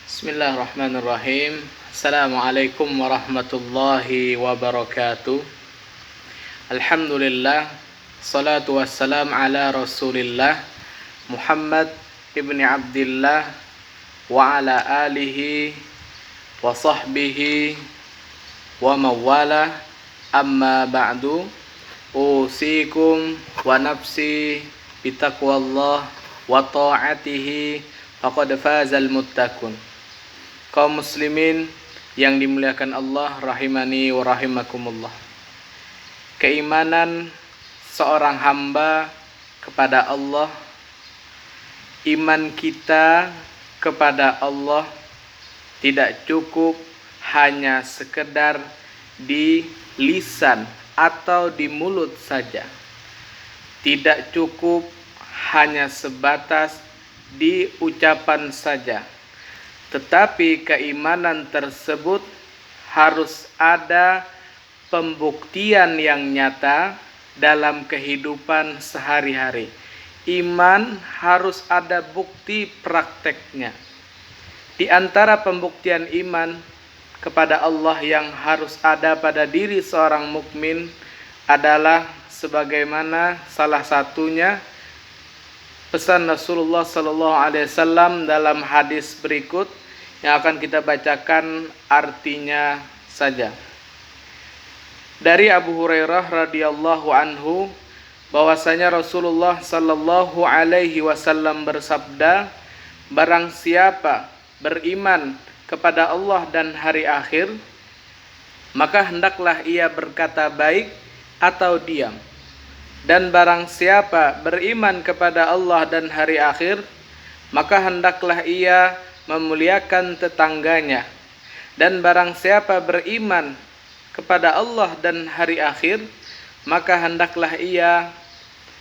Bismillahirrahmanirrahim. Assalamualaikum warahmatullahi wabarakatuh. Alhamdulillah. Salatu wassalam ala Rasulillah Muhammad ibni Abdillah wa ala alihi wa sahbihi wa mawala. Amma ba'du. Usikum wa nafsi bitaqwallah wa ta'atihi faqad fazal muttaqun. Kaum muslimin yang dimuliakan Allah rahimani wa rahimakumullah. Keimanan seorang hamba kepada Allah, iman kita kepada Allah tidak cukup hanya sekedar di lisan atau di mulut saja. Tidak cukup hanya sebatas di ucapan saja. Tetapi keimanan tersebut harus ada pembuktian yang nyata dalam kehidupan sehari-hari. Iman harus ada bukti prakteknya. Di antara pembuktian iman kepada Allah yang harus ada pada diri seorang mukmin adalah sebagaimana salah satunya pesan Rasulullah SAW dalam hadis berikut yang akan kita bacakan artinya saja. Dari Abu Hurairah radhiyallahu anhu bahwasanya Rasulullah SAW bersabda, barang siapa beriman kepada Allah dan hari akhir, maka hendaklah ia berkata baik atau diam. Dan barang siapa beriman kepada Allah dan hari akhir, maka hendaklah ia memuliakan tetangganya. Dan barang siapa beriman kepada Allah dan hari akhir, maka hendaklah ia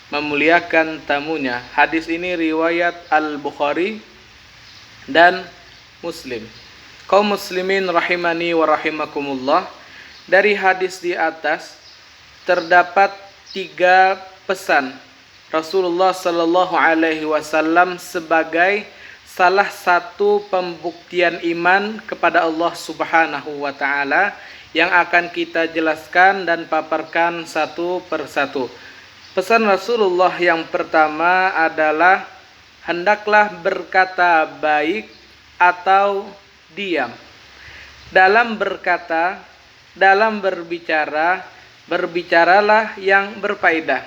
memuliakan tamunya. Hadis ini riwayat Al-Bukhari dan Muslim. Kaum muslimin rahimani wa rahimakumullah, dari hadis di atas terdapat 3 pesan Rasulullah Sallallahu Alaihi Wasallam sebagai salah satu pembuktian iman kepada Allah Subhanahu Wa Taala yang akan kita jelaskan dan paparkan satu persatu. Pesan Rasulullah yang pertama adalah hendaklah berkata baik atau diam. Dalam berkata, dalam berbicara, berbicaralah yang berfaedah,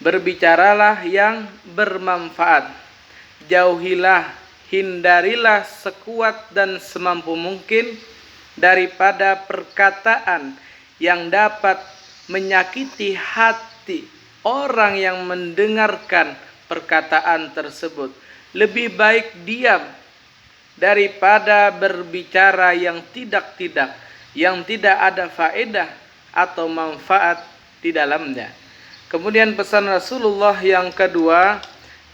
berbicaralah yang bermanfaat. Jauhilah, hindarilah sekuat dan semampu mungkin daripada perkataan yang dapat menyakiti hati orang yang mendengarkan perkataan tersebut. Lebih baik diam daripada berbicara yang tidak-tidak, yang tidak ada faedah atau manfaat di dalamnya. Kemudian pesan Rasulullah yang kedua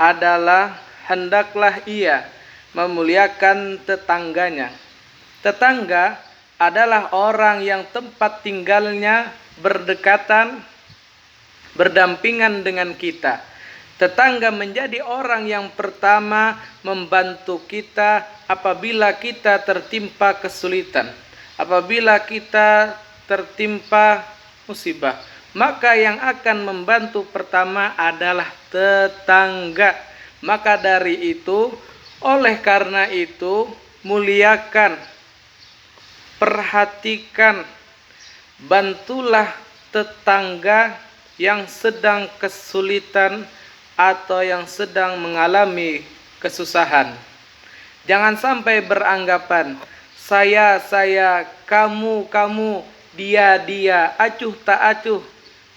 adalah hendaklah ia memuliakan tetangganya. Tetangga adalah orang yang tempat tinggalnya berdekatan, berdampingan dengan kita. Tetangga menjadi orang yang pertama membantu kita apabila kita tertimpa kesulitan, apabila kita tertimpa musibah, maka yang akan membantu pertama adalah tetangga. Maka dari itu, oleh karena itu, muliakan, perhatikan, bantulah tetangga yang sedang kesulitan atau yang sedang mengalami kesusahan. Jangan sampai beranggapan saya, kamu, dia, acuh tak acuh,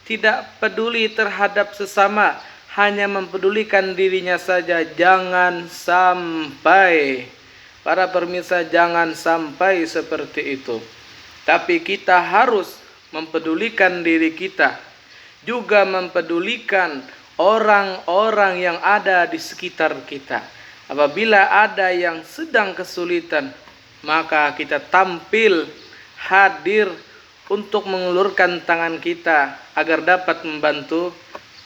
tidak peduli terhadap sesama, hanya mempedulikan dirinya saja. Jangan sampai, para pemirsa, jangan sampai seperti itu. Tapi kita harus mempedulikan diri kita, juga mempedulikan orang-orang yang ada di sekitar kita. Apabila ada yang sedang kesulitan, maka kita tampil, hadir untuk mengulurkan tangan kita agar dapat membantu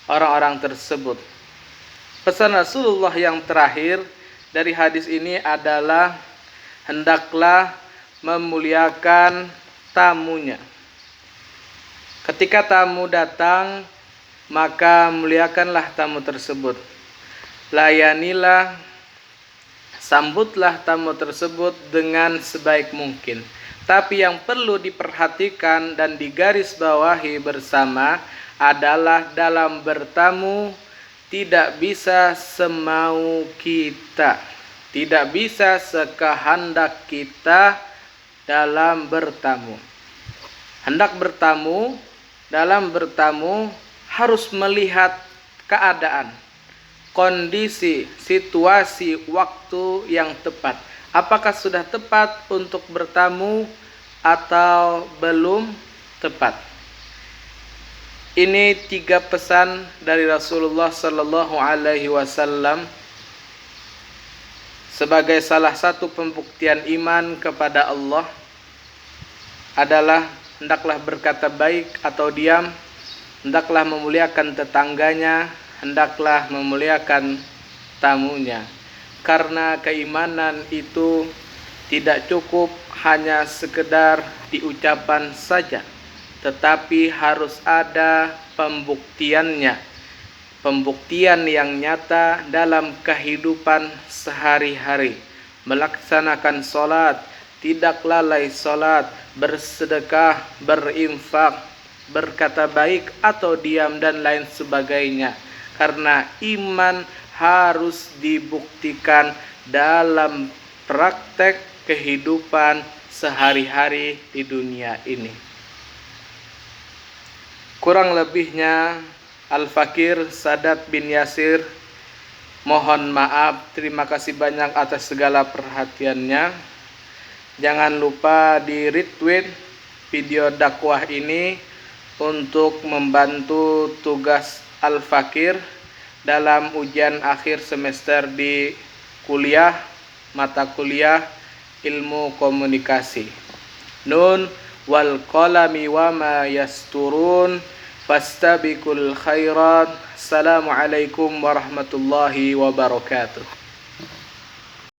orang-orang tersebut. Pesan Rasulullah yang terakhir dari hadis ini adalah hendaklah memuliakan tamunya. Ketika tamu datang, maka muliakanlah tamu tersebut. Layanilah, sambutlah tamu tersebut dengan sebaik mungkin. Tapi yang perlu diperhatikan dan digarisbawahi bersama adalah dalam bertamu tidak bisa semau kita, tidak bisa sekehendak kita dalam bertamu. Hendak bertamu, dalam bertamu harus melihat keadaan, kondisi, situasi, waktu yang tepat. Apakah sudah tepat untuk bertamu atau belum tepat? Ini 3 pesan dari Rasulullah Sallallahu Alaihi Wasallam sebagai salah satu pembuktian iman kepada Allah adalah hendaklah berkata baik atau diam, hendaklah memuliakan tetangganya, hendaklah memuliakan tamunya. Karena keimanan itu tidak cukup hanya sekedar diucapan saja, tetapi harus ada pembuktiannya. Pembuktian yang nyata dalam kehidupan sehari-hari. Melaksanakan sholat, tidak lalai sholat, bersedekah, berinfak, berkata baik atau diam dan lain sebagainya. Karena iman harus dibuktikan dalam praktek kehidupan sehari-hari di dunia ini. Kurang lebihnya Al-Fakir Sadat bin Yasir mohon maaf, terima kasih banyak atas segala perhatiannya. Jangan lupa di retweet video dakwah ini untuk membantu tugas Al-Fakir dalam ujian akhir semester di kuliah, mata kuliah ilmu komunikasi. Nun wal qalami wa ma yasturun fastabiqul khairat. Assalamualaikum warahmatullahi wabarakatuh.